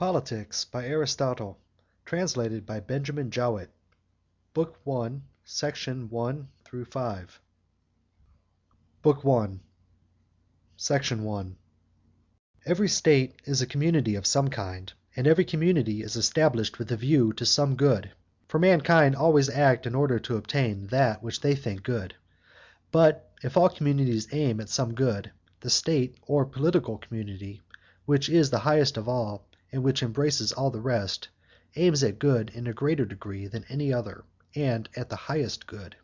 Politics by Aristotle, translated by Benjamin Jowett, Book 1, Section 1 through 5. Book 1, Section 1. Every state is a community of some kind, and every community is established with a view to some good. For mankind always act in order to obtain that which they think good. But if all communities aim at some good, the state or political community, which is the highest of all, and which embraces all the rest, aims at good in a greater degree than any other, and at the highest good.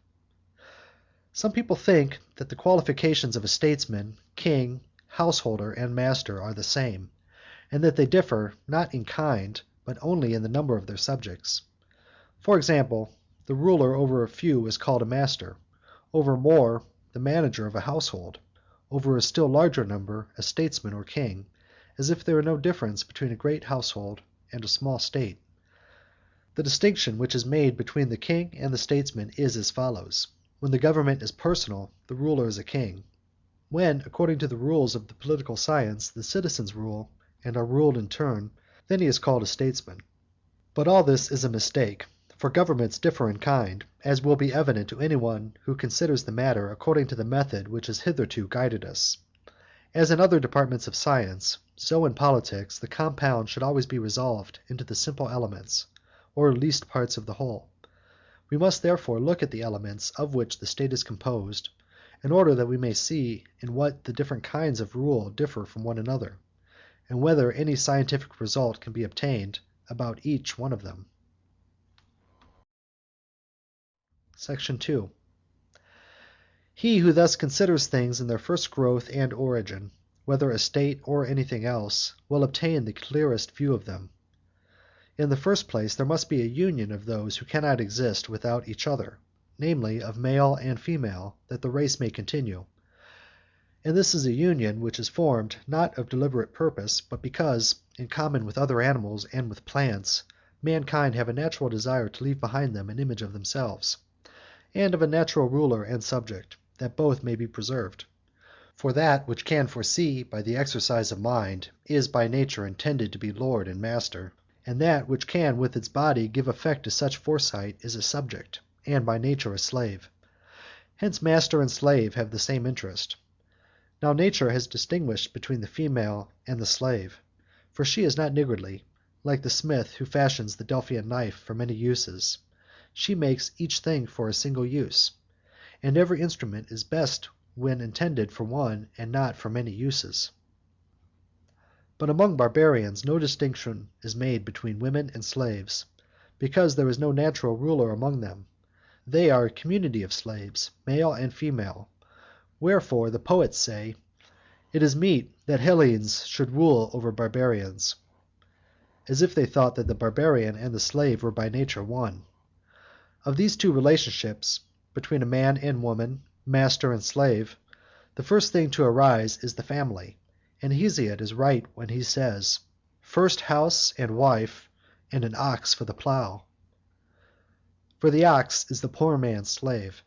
Some people think that the qualifications of a statesman, king, householder, and master are the same, and that they differ not in kind, but only in the number of their subjects. For example, the ruler over a few is called a master, over more the manager of a household, over a still larger number a statesman or king, as if there were no difference between a great household and a small state. The distinction which is made between the king and the statesman is as follows. When the government is personal, the ruler is a king. When, according to the rules of the political science, the citizens rule and are ruled in turn, then he is called a statesman. But all this is a mistake, for governments differ in kind, as will be evident to anyone who considers the matter according to the method which has hitherto guided us. As in other departments of science, so in politics the compound should always be resolved into the simple elements, or least parts of the whole. We must therefore look at the elements of which the state is composed, in order that we may see in what the different kinds of rule differ from one another, and whether any scientific result can be obtained about each one of them. Section 2. He who thus considers things in their first growth and origin, whether a state or anything else, will obtain the clearest view of them. In the first place, there must be a union of those who cannot exist without each other, namely, of male and female, that the race may continue. And this is a union which is formed not of deliberate purpose, but because, in common with other animals and with plants, mankind have a natural desire to leave behind them an image of themselves, and of a natural ruler and subject, that both may be preserved. For that which can foresee by the exercise of mind is by nature intended to be lord and master, and that which can with its body give effect to such foresight is a subject, and by nature a slave. Hence master and slave have the same interest. Now nature has distinguished between the female and the slave, for she is not niggardly, like the smith who fashions the Delphian knife for many uses. She makes each thing for a single use, and every instrument is best when intended for one and not for many uses. But among barbarians no distinction is made between women and slaves, because there is no natural ruler among them. They are a community of slaves, male and female. Wherefore the poets say, "It is meet that Hellenes should rule over barbarians," as if they thought that the barbarian and the slave were by nature one. Of these two relationships, between a man and woman, master and slave, the first thing to arise is the family, and Hesiod is right when he says, "First house and wife, and an ox for the plough." For the ox is the poor man's slave.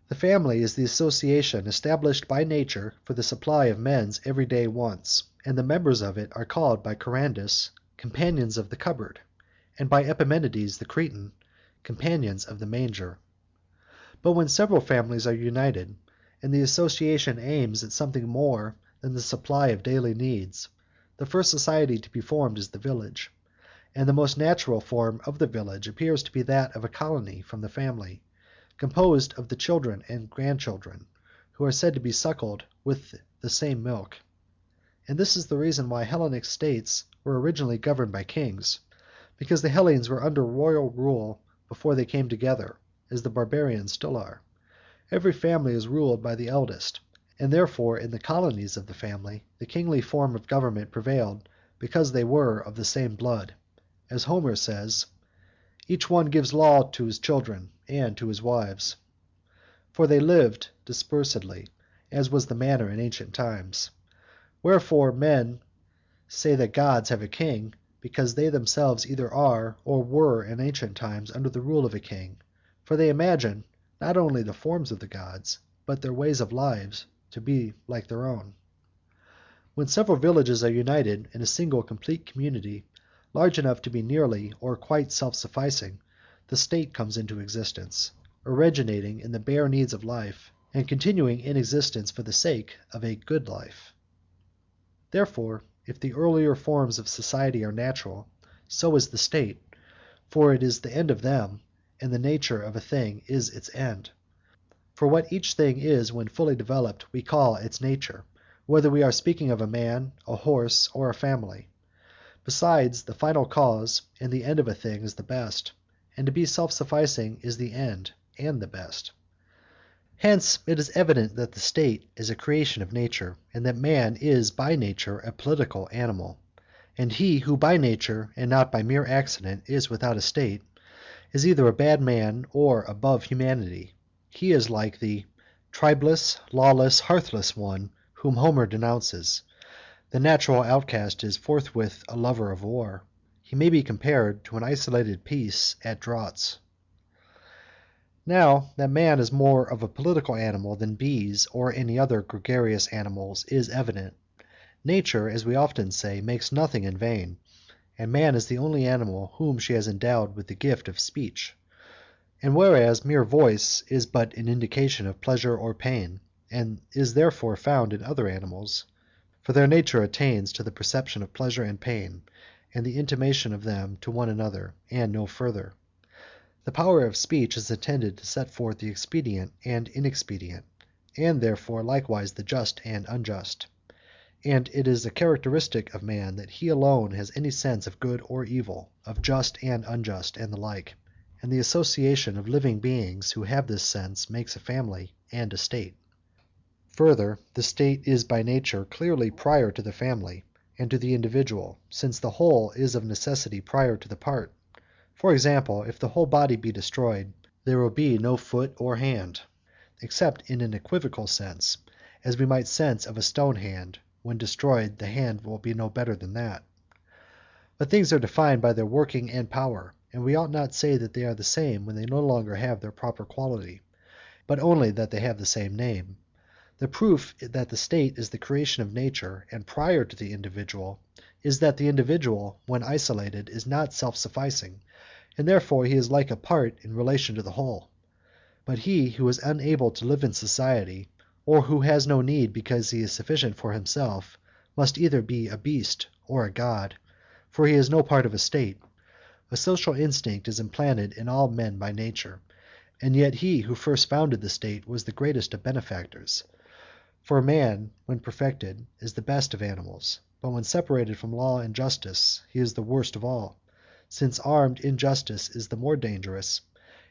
The family is the association established by nature for the supply of men's everyday wants, and the members of it are called by Carandus companions of the cupboard, and by Epimenides the Cretan companions of the manger. But when several families are united, and the association aims at something more than the supply of daily needs, the first society to be formed is the village, and the most natural form of the village appears to be that of a colony from the family, composed of the children and grandchildren, who are said to be suckled with the same milk. And this is the reason why Hellenic states were originally governed by kings, because the Hellenes were under royal rule before they came together, as the barbarians still are. Every family is ruled by the eldest, and therefore in the colonies of the family the kingly form of government prevailed because they were of the same blood. As Homer says, "Each one gives law to his children and to his wives." For they lived dispersedly, as was the manner in ancient times. Wherefore men say that gods have a king, because they themselves either are or were in ancient times under the rule of a king, for they imagine not only the forms of the gods, but their ways of lives to be like their own. When several villages are united in a single complete community, large enough to be nearly or quite self-sufficing, the state comes into existence, originating in the bare needs of life, and continuing in existence for the sake of a good life. Therefore, if the earlier forms of society are natural, so is the state, for it is the end of them, and the nature of a thing is its end. For what each thing is when fully developed we call its nature, whether we are speaking of a man, a horse, or a family. Besides, the final cause and the end of a thing is the best, and to be self-sufficing is the end and the best. Hence it is evident that the state is a creation of nature, and that man is by nature a political animal. And he who by nature, and not by mere accident, is without a state, is either a bad man or above humanity. He is like the tribeless, lawless, hearthless one whom Homer denounces. The natural outcast is forthwith a lover of war. He may be compared to an isolated piece at draughts. Now, that man is more of a political animal than bees or any other gregarious animals is evident. Nature, as we often say, makes nothing in vain, and man is the only animal whom she has endowed with the gift of speech. And whereas mere voice is but an indication of pleasure or pain, and is therefore found in other animals, for their nature attains to the perception of pleasure and pain, and the intimation of them to one another, and no further. The power of speech is intended to set forth the expedient and inexpedient, and therefore likewise the just and unjust. And it is a characteristic of man that he alone has any sense of good or evil, of just and unjust, and the like, and the association of living beings who have this sense makes a family and a state. Further, the state is by nature clearly prior to the family and to the individual, since the whole is of necessity prior to the part. For example, if the whole body be destroyed, there will be no foot or hand, except in an equivocal sense, as we might sense of a stone hand; when destroyed, the hand will be no better than that. But things are defined by their working and power, and we ought not say that they are the same when they no longer have their proper quality, but only that they have the same name. The proof that the state is the creation of nature and prior to the individual is that the individual, when isolated, is not self-sufficing, and therefore he is like a part in relation to the whole. But he who is unable to live in society, or who has no need because he is sufficient for himself, must either be a beast or a god, for he is no part of a state. A social instinct is implanted in all men by nature, and yet he who first founded the state was the greatest of benefactors. For man, when perfected, is the best of animals, but when separated from law and justice he is the worst of all, since armed injustice is the more dangerous,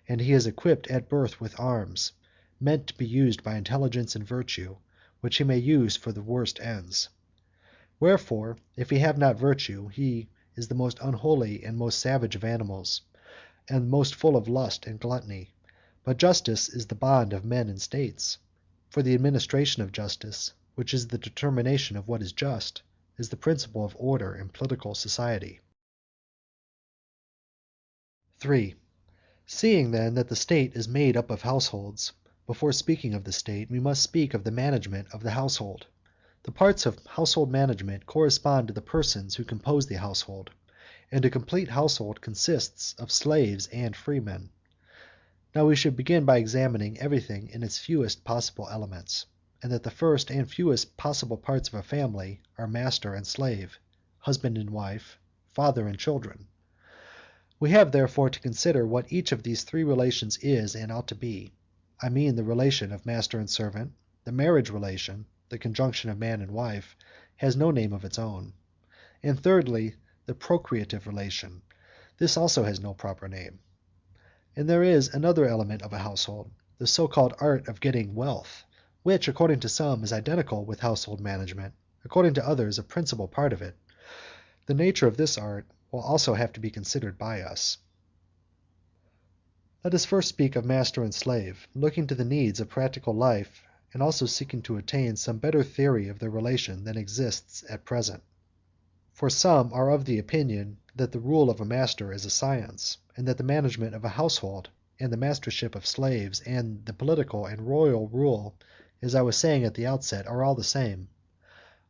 and he is equipped at birth with arms, meant to be used by intelligence and virtue, which he may use for the worst ends. Wherefore, if he have not virtue, he is the most unholy and most savage of animals, and most full of lust and gluttony. But justice is the bond of men and states. For the administration of justice, which is the determination of what is just, is the principle of order in political society. 3. Seeing then that the state is made up of households, before speaking of the state we must speak of the management of the household. The parts of household management correspond to the persons who compose the household, and a complete household consists of slaves and freemen. Now we should begin by examining everything in its fewest possible elements, and that the first and fewest possible parts of a family are master and slave, husband and wife, father and children. We have therefore to consider what each of these three relations is and ought to be. I mean the relation of master and servant. The marriage relation, the conjunction of man and wife, has no name of its own. And thirdly, the procreative relation. This also has no proper name. And there is another element of a household, the so-called art of getting wealth, which, according to some, is identical with household management, according to others, a principal part of it. The nature of this art will also have to be considered by us. Let us first speak of master and slave, looking to the needs of practical life, and also seeking to attain some better theory of their relation than exists at present. For some are of the opinion that the rule of a master is a science, and that the management of a household, and the mastership of slaves, and the political and royal rule, as I was saying at the outset, are all the same.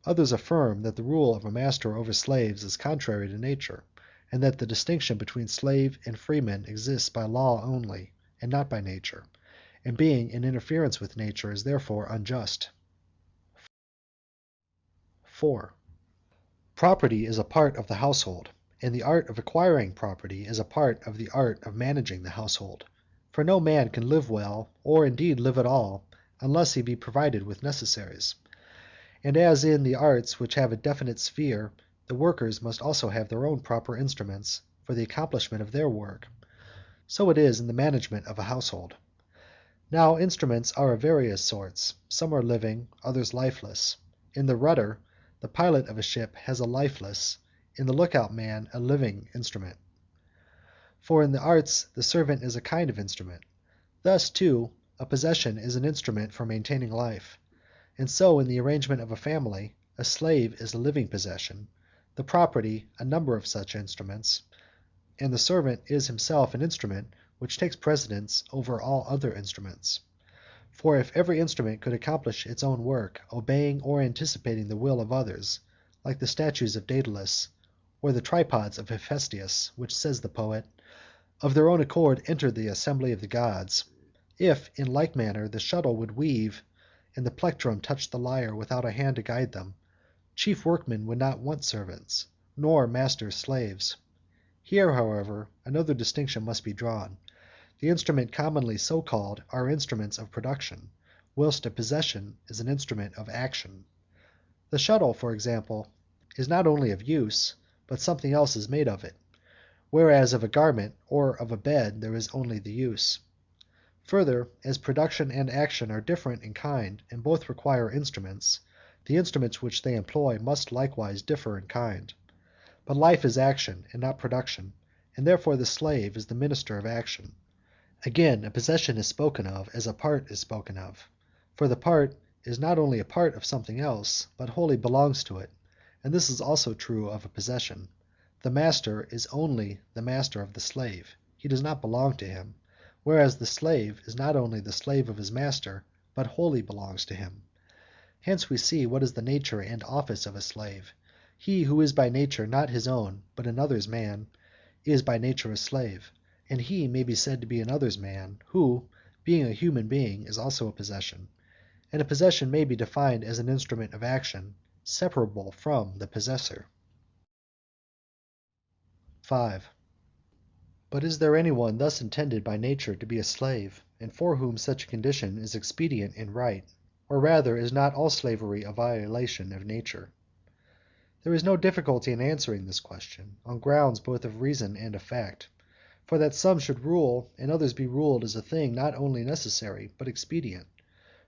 Others affirm that the rule of a master over slaves is contrary to nature, and that the distinction between slave and freeman exists by law only, and not by nature, and being in interference with nature is therefore unjust. 4. Property is a part of the household, and the art of acquiring property is a part of the art of managing the household. For no man can live well, or indeed live at all, unless he be provided with necessaries. And as in the arts which have a definite sphere, the workers must also have their own proper instruments for the accomplishment of their work, so it is in the management of a household. Now instruments are of various sorts; some are living, others lifeless. In the rudder, the pilot of a ship has a lifeless, in the lookout man a living instrument. For in the arts the servant is a kind of instrument. Thus, too, a possession is an instrument for maintaining life. And so in the arrangement of a family, a slave is a living possession, the property a number of such instruments, and the servant is himself an instrument which takes precedence over all other instruments. For if every instrument could accomplish its own work, obeying or anticipating the will of others, like the statues of Daedalus, or the tripods of Hephaestus, which, says the poet, of their own accord entered the assembly of the gods; if, in like manner, the shuttle would weave, and the plectrum touch the lyre without a hand to guide them, chief workmen would not want servants, nor masters slaves. Here, however, another distinction must be drawn. The instruments commonly so called are instruments of production, whilst a possession is an instrument of action. The shuttle, for example, is not only of use, but something else is made of it, whereas of a garment or of a bed there is only the use. Further, as production and action are different in kind and both require instruments, the instruments which they employ must likewise differ in kind. But life is action and not production, and therefore the slave is the minister of action. Again, a possession is spoken of as a part is spoken of. For the part is not only a part of something else, but wholly belongs to it, and this is also true of a possession. The master is only the master of the slave, he does not belong to him, whereas the slave is not only the slave of his master, but wholly belongs to him. Hence we see what is the nature and office of a slave. He who is by nature not his own, but another's man, is by nature a slave, and he may be said to be another's man, who, being a human being, is also a possession. And a possession may be defined as an instrument of action, separable from the possessor. 5. But is there any one thus intended by nature to be a slave, and for whom such a condition is expedient and right, or rather is not all slavery a violation of nature? There is no difficulty in answering this question, on grounds both of reason and of fact. For that some should rule and others be ruled is a thing not only necessary, but expedient.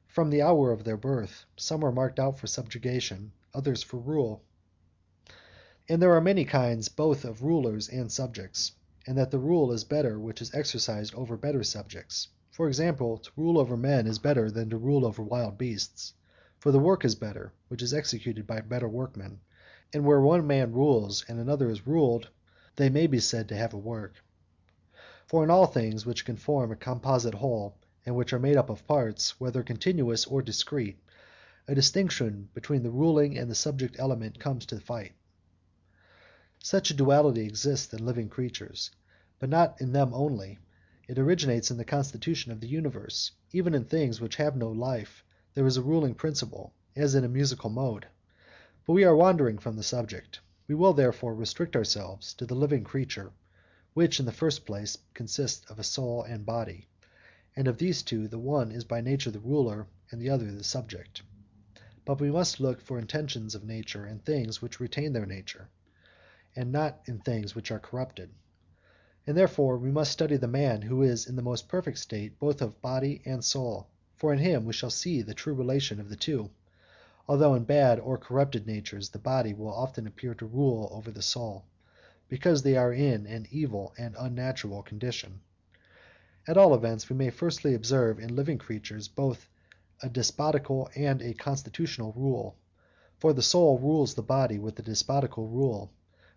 From the hour of their birth, some are marked out for subjugation, others for rule. And there are many kinds both of rulers and subjects, and that the rule is better which is exercised over better subjects. For example, to rule over men is better than to rule over wild beasts. For the work is better, which is executed by better workmen, and where one man rules and another is ruled, they may be said to have a work. For in all things which can form a composite whole, and which are made up of parts, whether continuous or discrete, a distinction between the ruling and the subject element comes to fight. Such a duality exists in living creatures, but not in them only. It originates in the constitution of the universe. Even in things which have no life, there is a ruling principle, as in a musical mode. But we are wandering from the subject. We will therefore restrict ourselves to the living creature, which in the first place consists of a soul and body, and of these two the one is by nature the ruler and the other the subject. But we must look for intentions of nature in things which retain their nature, and not in things which are corrupted. And therefore we must study the man who is in the most perfect state both of body and soul, for in him we shall see the true relation of the two, although in bad or corrupted natures the body will often appear to rule over the soul, because they are in an evil and unnatural condition. At all events, we may firstly observe in living creatures both a despotical and a constitutional rule. For the soul rules the body with the despotical rule,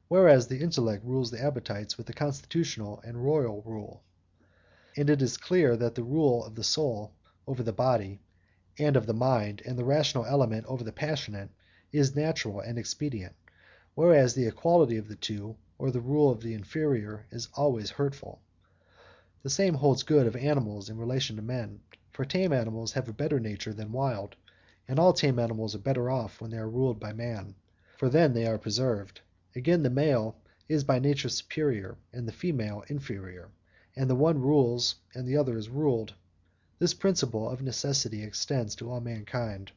whereas the intellect rules the appetites with the constitutional and royal rule. And it is clear that the rule of the soul over the body, and of the mind and the rational element over the passionate, is natural and expedient, whereas the equality of the two, or the rule of the inferior is always hurtful. The same holds good of animals in relation to men, for tame animals have a better nature than wild, and all tame animals are better off when they are ruled by man, for then they are preserved. Again, the male is by nature superior, and the female inferior, and the one rules and the other is ruled. This principle of necessity extends to all mankind.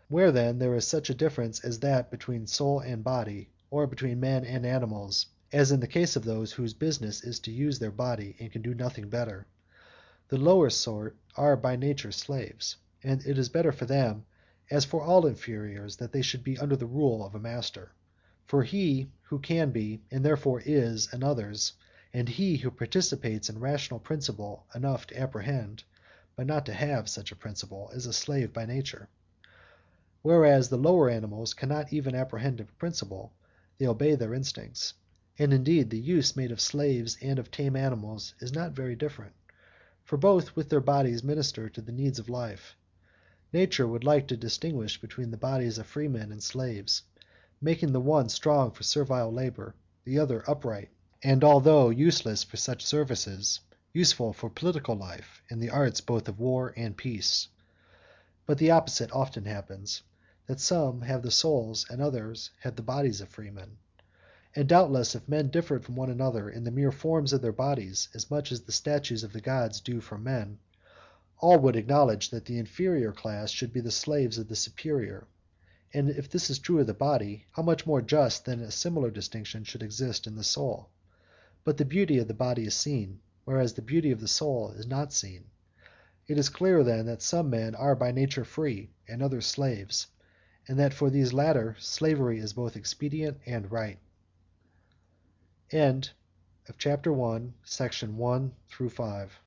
Where then there is such a difference as that between soul and body, or between men and animals, as in the case of those whose business is to use their body and can do nothing better, the lower sort are by nature slaves, and it is better for them, as for all inferiors, that they should be under the rule of a master. For he who can be, and therefore is, another's, and he who participates in rational principle enough to apprehend, but not to have such a principle, is a slave by nature. Whereas the lower animals cannot even apprehend a principle, they obey their instincts. And indeed the use made of slaves and of tame animals is not very different, for both with their bodies minister to the needs of life. Nature would like to distinguish between the bodies of freemen and slaves, making the one strong for servile labour, the other upright, and although useless for such services, useful for political life and the arts both of war and peace. But the opposite often happens, that some have the souls and others have the bodies of freemen. And doubtless if men differed from one another in the mere forms of their bodies as much as the statues of the gods do from men, all would acknowledge that the inferior class should be the slaves of the superior. And if this is true of the body, how much more just that a similar distinction should exist in the soul. But the beauty of the body is seen, whereas the beauty of the soul is not seen. It is clear then that some men are by nature free, and others slaves, and that for these latter slavery is both expedient and right. End of chapter 1, section 1 through 5.